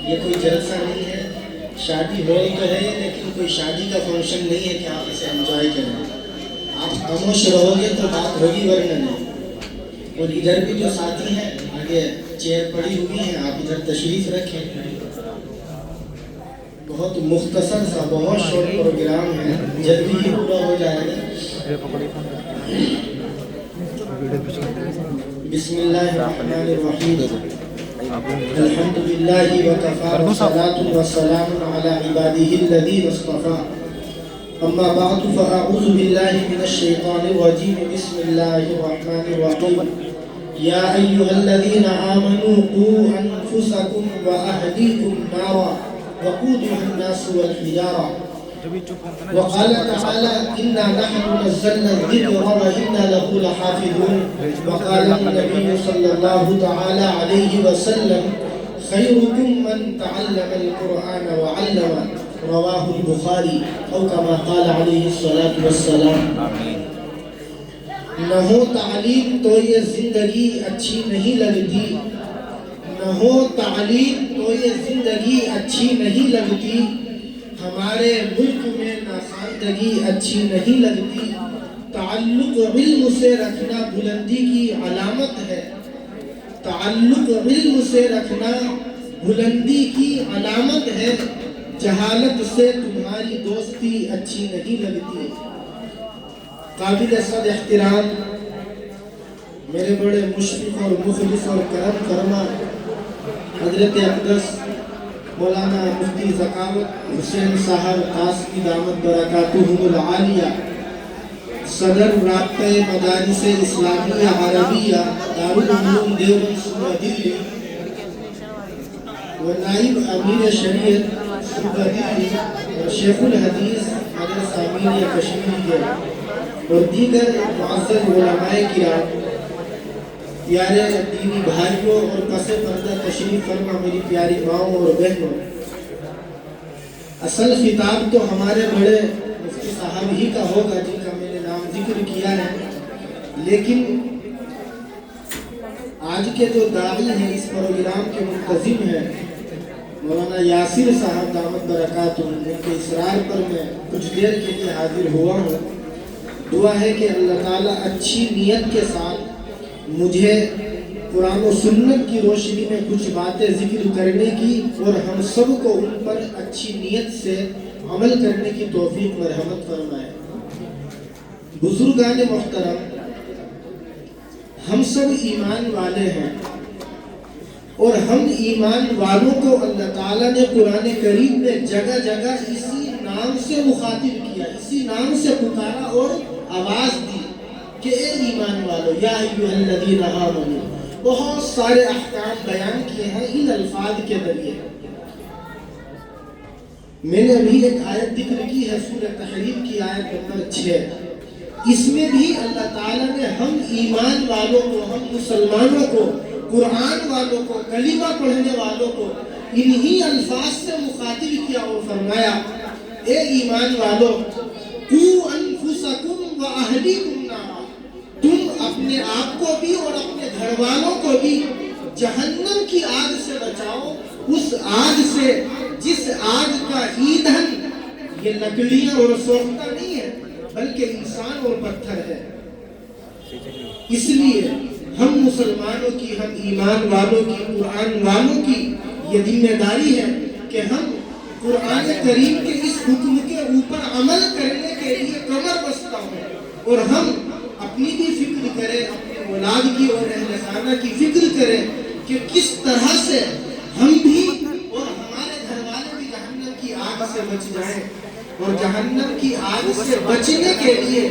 یہ کوئی جلسہ نہیں ہے، شادی ہال تو ہے لیکن کوئی شادی کا فنکشن نہیں ہے کہ آپ اسے انجوائے کریں۔ آپ خاموش رہو گے تو بات ہوگی، ورنہ نہیں۔ اور ادھر بھی جو ساتھی ہیں آگے چیئر پڑی ہوئی ہیں، آپ ادھر تشریف رکھیں۔ بہت مختصر سا بہت شارٹ پروگرام ہے، جلدی ہی پورا ہو جائے گا۔ بسم اللہ الرحمن الرحیم، الحمد للہ وکفی والصلاة والسلام علی عباده الذین اصطفی، اما بعد فاعوذ باللہ من الشیطان الرجیم، بسم اللہ الرحمن الرحیم، یا ایہا الذین آمنوا قوا انفسکم واہلیکم نارا وقودها الناس والحجارة، وقال تعالى إنا نحن نزلنا الذكر وإنا له لحافظون، وقال النبي صلى الله تعالى عليه وسلم خيركم من تعلم القرآن وعلم، رواه البخاري، أو كما قال عليه الصلاة والسلام۔ نہ ہو تعلیم تو یہ زندگی اچھی نہیں لگتی، نہ ہو تعلیم تو یہ زندگی اچھی نہیں لگتی، ہمارے ملک میں ناخواندگی اچھی نہیں لگتی۔ تعلق علم سے رکھنا بلندی کی علامت ہے، تعلق علم سے رکھنا بلندی کی علامت ہے، جہالت سے تمہاری دوستی اچھی نہیں لگتی۔ قابل صد احترام میرے بڑے مشفق اور مخلص اور کرم فرما حضرت اقدس مولانا مفتی ذکاوت حسین صاحب قاسمی دامت برکاتہم العالیہ، صدر رابطہ مدارس اسلامیہ عربیہ دارالعلوم دیوبند صوبہ دلی و نائب امیر شریعت صوبہ دلی اور شیخ الحدیث مدرسہ امیر کشمیر کے اور دیگر معزز علماء کرام، پیارے دینی بھائیوں اور پس پردہ تشریف فرما میری پیاری ماؤں اور بہنوں، اصل خطاب تو ہمارے بڑے مفتی صاحب ہی کا ہوگا جن کا میں نے نام ذکر کیا ہے، لیکن آج کے جو داعی ہیں اس پروگرام کے منتظم ہیں مولانا یاسر صاحب دامت برکاتہم، ان کے اصرار پر میں کچھ دیر کے لیے حاضر ہوا ہوں۔ دعا ہے کہ اللہ تعالیٰ اچھی نیت کے ساتھ مجھے قرآن و سنت کی روشنی میں کچھ باتیں ذکر کرنے کی اور ہم سب کو ان پر اچھی نیت سے عمل کرنے کی توفیق مرحمت فرمائے۔ بزرگان محترم، ہم سب ایمان والے ہیں اور ہم ایمان والوں کو اللہ تعالیٰ نے قرآن کریم میں جگہ جگہ اسی نام سے مخاطب کیا، اسی نام سے پکارا اور آواز دی کہ اے ایمان والو، یا ایھا الذین آمنوا، بہت سارے احکام بیان کیے ہیں ان الفاظ کے ذریعے۔ میں نے ابھی ایک آیت ذکر کی ہے سورہ تحریم کی آیت نمبر 6، اس میں بھی اللہ تعالیٰ نے ہم ایمان والوں کو، ہم مسلمانوں کو، قرآن والوں کو، کلمہ پڑھنے والوں کو انہی الفاظ سے مخاطب کیا اور فرمایا اے ایمان والو، قوا انفسکم واہلیکم نارا، تم اپنے آپ کو بھی اور اپنے گھر والوں کو بھی جہنم کی آگ سے بچاؤ، اس آگ سے جس آگ کا ایندھن یہ لکڑیاں اور سوختہ نہیں ہے بلکہ انسان اور پتھر ہے۔ اس لیے ہم مسلمانوں کی، ہم ایمان والوں کی، قرآن والوں کی یہ ذمہ داری ہے کہ ہم قرآن کریم کے اس حکم کے اوپر عمل کرنے کے لیے کمر بستہ ہوں اور ہم اپنی بھی فکر کریں، اپنے اولاد کی اور اہل خانہ کی فکر کریں کہ کس طرح سے ہم بھی اور ہمارے گھر والے بھی جہنم کی آگ سے بچ جائیں۔ اور جہنم کی آگ سے بچنے کے لیے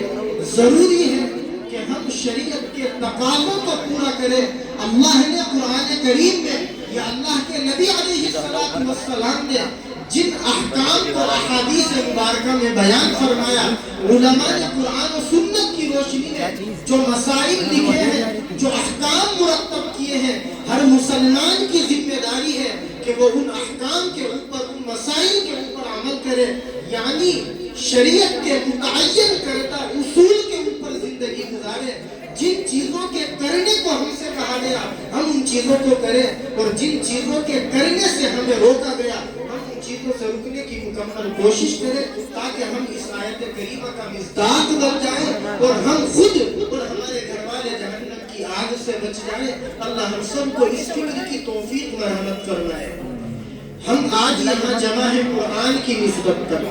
ضروری ہے کہ ہم شریعت کے تقاضوں کو پورا کریں۔ اللہ نے قرآن کریم میں یا اللہ کے نبی علیہ السلام نے جن احکام کو احادیث مبارکہ میں بیان فرمایا، علماء نے قرآن و سنت کی روشنی میں جو مسائل لکھے ہیں، جو احکام مرتب کیے ہیں، ہر مسلمان کی ذمہ داری ہے کہ وہ ان احکام کے اوپر، ان مسائل کے اوپر عمل کرے، یعنی شریعت کے متعین کردہ اصول کے اوپر زندگی گزارے، جن چیزوں کے کرنے کو ہم سے کہا گیا ہم ان چیزوں کو کریں، اور جن چیزوں کے کرنے سے ہمیں روکا گیا ہم ان چیزوں سے رکنے کی مکمل کوشش کریں، تاکہ ہم اس آیت کریمہ کا مصداق بن جائیں اور ہم خود اور ہمارے گھر والے جہنم کی آگ سے بچ جائیں۔ اللہ ہم سب کو اس فکر کی توفیق مرحمت فرمائے۔ ہم آج یہاں جمع ہیں قرآن کی نسبت پر،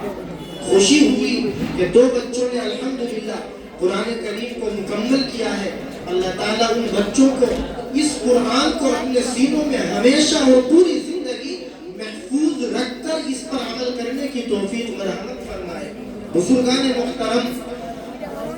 خوشی ہوئی کہ 2 بچوں نے الحمدللہ قرآن کریم کو مکمل کیا ہے۔ اللہ تعالیٰ ان بچوں کو اس قرآن کو اپنے سینوں میں ہمیشہ اور پوری زندگی محفوظ رکھ کر اس پر عمل کرنے کی توفیق مرحمت فرمائے۔ بزرگان محترم،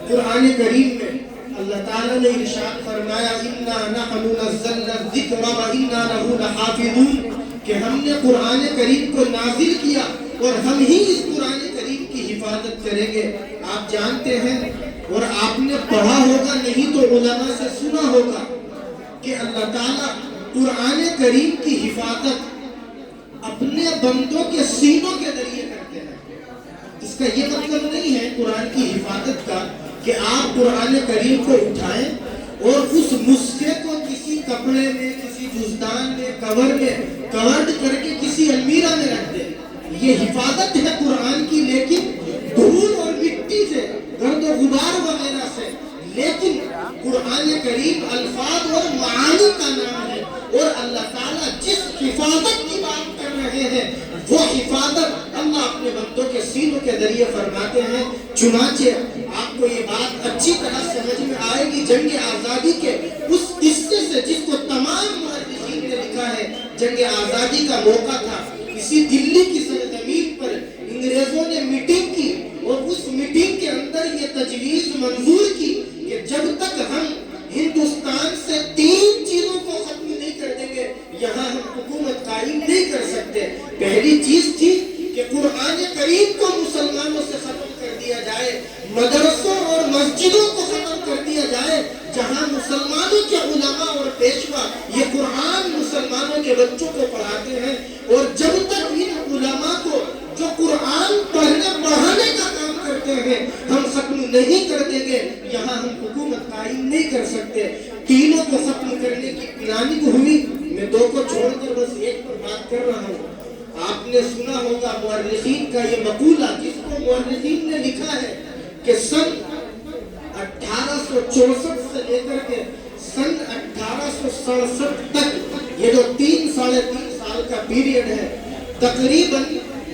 قرآن کریم میں اللہ تعالیٰ نے ارشاد فرمایا اِنَّا نَحْنُ نَزَّلْنَا الذِّكْرَ وَإِنَّا لَهُ لَحَافِظُونَ، کہ ہم نے قرآن کریم کو نازل کیا اور ہم ہی اس قرآن کریم کی حفاظت کریں گے۔ آپ جانتے ہیں اور آپ نے پڑھا ہوگا، نہیں تو علماء سے سنا ہوگا کہ اللہ تعالیٰ قرآن کریم کی حفاظت اپنے بندوں کے سینوں کے ذریعے کرتے ہیں۔ اس کا یہ مطلب نہیں ہے قرآن کی حفاظت کا کہ آپ قرآن کریم کو اٹھائیں اور اس نسخے کو کسی کپڑے میں، کسی جزدان میں، کور میں کورڈ کر کے کسی المیرہ میں رکھ دیں۔ یہ حفاظت ہے قرآن کی، لیکن دھول اور مٹی سے، گرد و غبار وغیرہ سے۔ لیکن قرآن کریم الفاظ اور معانی کا نام ہے، اور اللہ تعالیٰ جس حفاظت کی بات کر رہے ہیں وہ حفاظت اللہ اپنے بندوں کے سینوں کے ذریعے فرماتے ہیں۔ چنانچہ آپ کو یہ بات اچھی طرح سمجھ میں آئے گی، جنگ آزادی کے اس قصے سے جس کو تمام محدثین نے لکھا ہے۔ جنگ آزادی کا موقع تھا، اسی دلی کی سرزمین پر انگریزوں نے میٹنگ کی، اور اس میٹنگ کے اندر یہ تجویز منظور کی کہ جب تک ہم ہندوستان سے 3 چیزوں کو ختم نہیں کر دیں گے یہاں ہم حکومت قائم نہیں کر سکتے۔ پہلی چیز تھی کہ قرآن کریم کو مسلمانوں سے ختم کر دیا جائے، مدرسوں اور مسجدوں کو ختم کر دیا جائے، جہاں مسلمانوں کے علماء اور پیشوا یہ قرآن مسلمانوں کے بچوں کو پڑھاتے ہیں، اور جب تک ان علماء کو جو قرآن پڑھنے پڑھانے کا کام کرتے ہیں ہم ختم نہیں کر دیں گے یہاں ہم حکومت قائم نہیں کر سکتے۔ تینوں کو ختم کرنے کی پلاننگ ہوئی۔ میں 2 کو چھوڑ کر بس ایک پر بات کر رہا ہوں۔ آپ نے سنا ہوگا مورخین کا یہ مقولہ، جس کو مورخین نے لکھا ہے کہ سن 1864 سے لے کر کے سن 1867 تک یہ جو 3 ساڑھے 3 سال کا پیریڈ ہے، تقریباً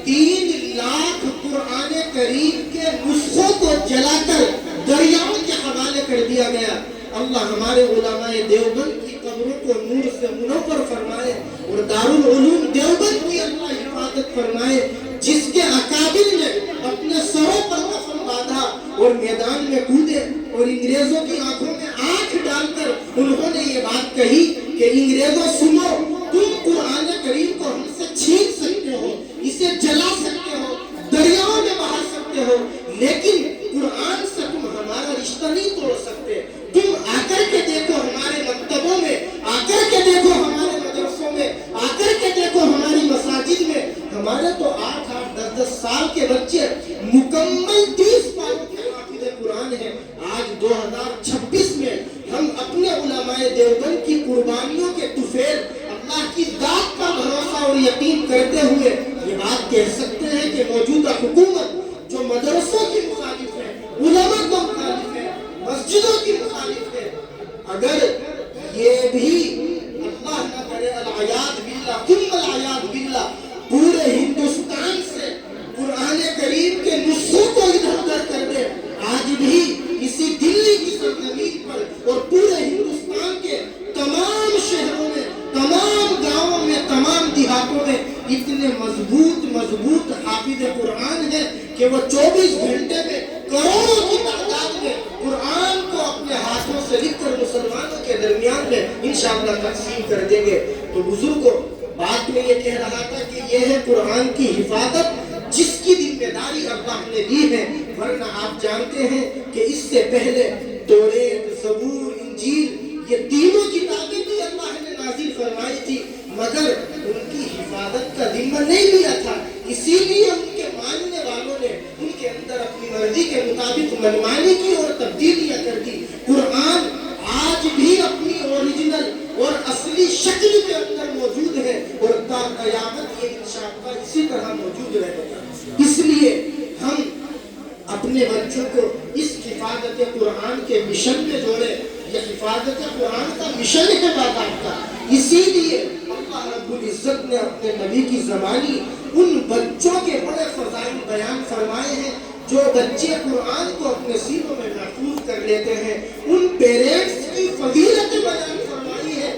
3 لاکھ قرآن کریم کے نسخوں کو جلا کر دریاؤں کے حوالے کر دیا گیا۔ اللہ ہمارے علماء دیوبند کی قبروں کو نور سے منور فرمائے، اور دارالعلوم دیوبند کی اللہ حفاظت فرمائے، جس کے اکابر نے اپنے سروں پر کفن باندھا اور میدان میں کودے، اور انگریزوں کی آنکھوں میں آنکھ ڈال کر انہوں نے یہ بات کہی کہ انگریزوں سنو، تم قرآن کریم کو ہم سے چھین سکتے ہو، اسے جلا سکتے ہو، دریاؤں میں بہا سکتے ہو، لیکن قرآن سے تم ہمارا رشتہ نہیں توڑ سکتے۔ تم آ کر کے دیکھو ہمارے مکتبوں میں، آ کر کے دیکھو ہمارے مدرسوں میں، آ کر کے دیکھو ہماری مساجد میں، ہمارے تو 8-8 10-10 سال کے بچے مکمل 30 پاروں کے حافظ قرآن ہیں۔ آج 2026 میں ہم اپنے علماء دیوبند کی قربانیوں کے طفیل اللہ کی ذات کا بھروسہ اور یقین کرتے ہوئے یہ بات کہہ سکتے ہیں کہ موجودہ حکومت جو مدرسوں کی مخالف ہے، علماء کو مخالف ہے، مسجدوں کی مخالف ہے، اگر یہ بھی اللہ نہ کرے العیاذ باللہ ثم العیاذ باللہ پورے ہندوستان سے قرآن کریم کے نسخوں کو ادھر ادھر کر دے، آج بھی اسی دلی کی سرزمین پر اور پورے ہندوستان کے تمام شہروں میں، تمام گاؤں میں، تمام دیہاتوں میں اتنے مضبوط حافظ قرآن ہیں کہ وہ 24 گھنٹے میں کروڑوں کی تعداد میں قرآن کو اپنے ہاتھوں سے لکھ کر مسلمانوں کے درمیان میں انشاءاللہ تقسیم کر دیں گے۔ تو بزرگوں، بات میں یہ کہہ رہا تھا کہ یہ ہے قرآن کی حفاظت جس کی ذمہ داری اللہ نے دی ہے، ورنہ آپ جانتے ہیں کہ اس سے پہلے توریت، زبور، انجیل یہ تینوں کتابیں بھی اللہ نے نازل فرمائی تھی، مگر ان کی حفاظت کا ذمہ نہیں لیا تھا، اسی لیے ان کے ماننے والوں نے ان کے اندر اپنی مرضی کے مطابق منمانی کی اور تبدیلیاں کر کر دی. قرآن آج بھی اپنی اوریجنل اور اصلی شکل کے اندر موجود ہے اور تا قیامت یہ انشاءاللہ اسی طرح موجود رہے گا. اس لیے ہم اپنے بچوں کو اس حفاظت قرآن کے مشن میں جوڑے. یہ حفاظت قرآن کا مشن ہے باقاعدہ. اسی لیے اللہ رب العزت نے اپنے نبی کی زبانی ان بچوں کے بڑے فضائل بیان فرمائے ہیں جو بچے قرآن کو اپنے سینوں میں محفوظ کر لیتے ہیں. ان پیرنٹس کی فضیلت بیان فرمائی ہے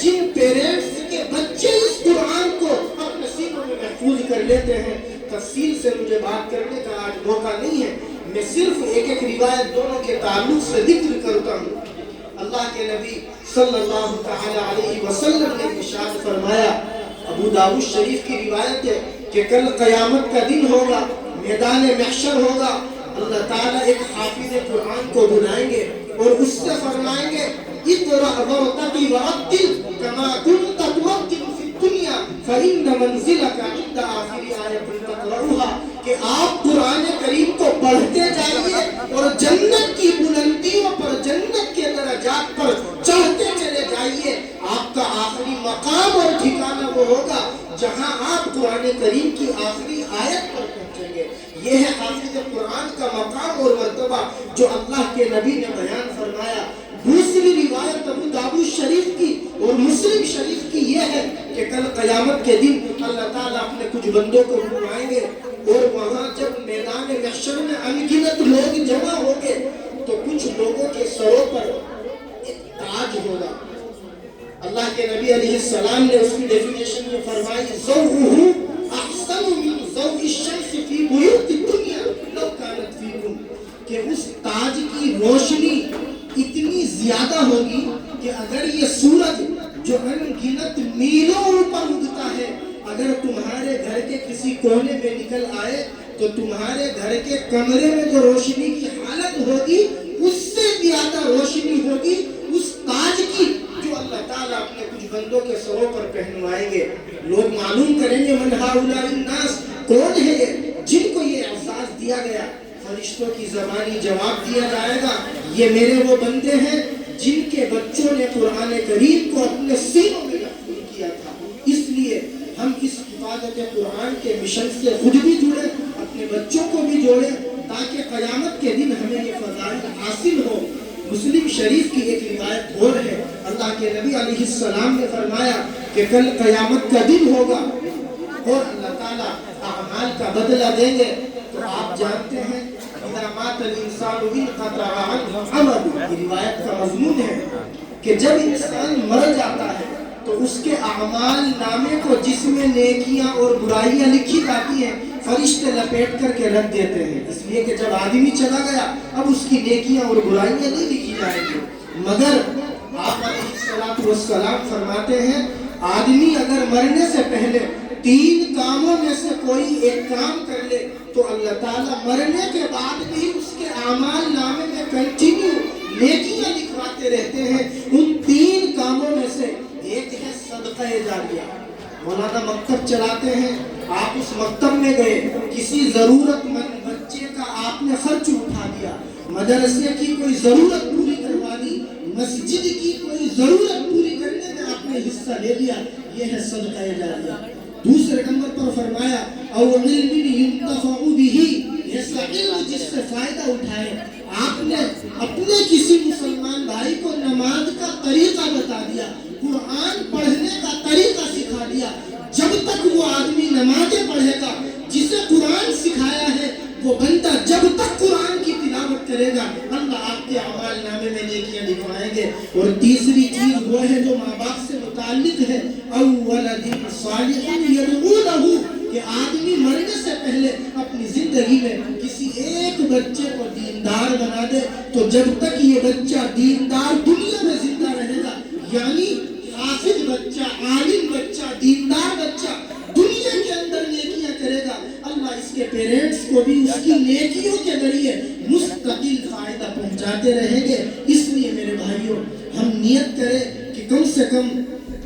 جن پیرنٹس کے بچے اس قرآن کو اپنے سینوں میں محفوظ کر لیتے ہیں. تفصیل سے مجھے بات کرنے کا آج موقع نہیں ہے. میں صرف ایک ایک روایت دونوں کے تعلق سے ذکر کرتا ہوں. اللہ کے نبی صلی اللہ تعالی علیہ وسلم نے ارشاد فرمایا, ابو داؤد شریف کی روایت ہے کہ کل قیامت کا دن ہوگا, میدان محشر ہوگا. اللہ تعالیٰ ایک حافظ قرآن کو بلائیں گے اور اس سے فرمائیں گے اقرأ ورتقی ورتل کما کنت ترتل فی الدنیا فإن منزلک عند آخر آیۃ تقرأها, کہ آپ قرآن کریم کو پڑھتے جائیے اور جنت کی بلندیوں پر, جنت کے درجات پر چڑھتے چلے جائیے. آپ کا آخری مقام اور ٹھکانہ وہ ہوگا جہاں آپ قرآن کریم کی آخری آیت پر پہنچیں گے. یہ ہے حافظ قرآن کا مقام اور مرتبہ جو اللہ کے نبی نے بیان فرمایا. دوسری روایت ابو داؤد شریف کی اور مسلم شریف کی یہ ہے کہ کل قیامت کے دن اللہ تعالیٰ اپنے کچھ بندوں کو بلائیں گے اور وہاں جب میدان محشر میں انگنت لوگ جمع ہوں گے تو کچھ لوگوں کے سروں پر ایک تاج ہوگا. اللہ کے نبی علیہ السلام نے اس کی ڈیفینیشن میں فرمائی ضوءہ احسن من ضوء الشمس فی بیوت الدنیا لو کانت فیکم, کہ اس تاج کی روشنی اتنی زیادہ ہوگی کہ اگر یہ سورج جو انگنت میلوں اوپر اگتا ہے اگر تمہارے گھر کے کسی کونے میں نکل آئے تو تمہارے گھر کے کمرے میں جو روشنی کی حالت ہوگی اس سے زیادہ روشنی ہوگی اس تاج کی جو اللہ تعالیٰ اپنے کچھ بندوں کے سروں پر پہنوائیں گے. لوگ معلوم کریں گے من ہؤلاء الناس, کون ہے یہ جن کو یہ احساس دیا گیا. فرشتوں کی زبانی جواب دیا جائے گا یہ میرے وہ بندے ہیں جن کے بچوں نے قرآن کریم کو اپنے سینوں میں محفوظ کیا تھا. اس لیے ہم اس حفاظت قرآن کے مشن سے خود بھی جڑے, اپنے بچوں کو بھی جوڑے تاکہ قیامت کے دن ہمیں یہ فضائل حاصل ہو. مسلم شریف کی ایک روایت اور ہے, اللہ کے نبی علیہ السلام نے فرمایا کہ کل قیامت کا دن ہوگا اور اللہ تعالیٰ اعمال کا بدلہ دیں گے. تو آپ جانتے ہیں اذا مات الانسان انقطع عنه عمله, یہ روایت کا مضمون ہے کہ جب انسان مر جاتا ہے تو اس کے اعمال نامے کو جس میں نیکیاں اور برائیاں لکھی جاتی ہیں فرشتے لپیٹ کر کے رکھ دیتے ہیں. اس لیے کہ جب آدمی چلا گیا اب اس کی نیکیاں اور برائیاں نہیں لکھی جائیں گی. مگر آپ علیہ السلام فرماتے ہیں آدمی اگر مرنے سے پہلے 3 کاموں میں سے کوئی ایک کام کر لے تو اللہ تعالیٰ مرنے کے بعد بھی اس کے اعمال نامے میں کنٹینیو نیکیاں لکھواتے رہتے ہیں. ان 3 کاموں میں سے ایک ہے صدقہ جاریہ. مولانا مکتب چلاتے ہیں, آپ اس مکتب میں گئے, کسی ضرورت مند بچے کا آپ نے خرچ اٹھا دیا, مدرسے کی کوئی ضرورت پوری کروا دی, مسجد کی کوئی ضرورت پوری کرنے میں آپ نے حصہ لے لیا, یہ ہے صدقہ جاریہ. دوسرے نمبر پر فرمایا او علم ينتفع به, ایسا علم جس سے فائدہ اٹھائے. آپ نے اپنے کسی مسلمان بھائی کو نماز کا طریقہ بتا دیا, قرآن پڑھنے کا طریقہ سکھا دیا. جب تک وہ آدمی نمازیں پڑھے گا جسے قرآن سکھایا ہے وہ بندہ جب تک قرآن کی تلاوت کرے گا اللہ آپ کے اعمال نامے میں نیکیاں لکھوائیں گے. اور تیسری چیز وہ ہے جو ماں باپ سے متعلق ہے, اولد صالح یدعو لہ, کہ آدمی مرنے سے پہلے اپنی زندگی میں کسی ایک بچے کو دیندار بنا دے تو جب تک یہ بچہ دیندار دنیا میں زندہ رہے گا, یعنی حافظ بچہ, عالم بچہ, دیندار بچہ دنیا کے اندر نیکیاں کرے گا, اللہ اس کے پیرنٹس کو بھی اس کی نیکیوں کے ذریعے مستقل فائدہ پہنچاتے رہیں گے. اس لیے میرے بھائیوں ہم نیت کریں کہ کم سے کم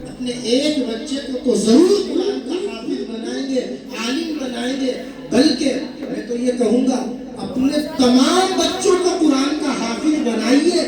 اپنے ایک بچے کو تو ضرور قرآن کا حافظ بنائیں گے, عالم بنائیں گے, بلکہ میں تو یہ کہوں گا اپنے تمام بچوں کو قرآن کا حافظ بنائیے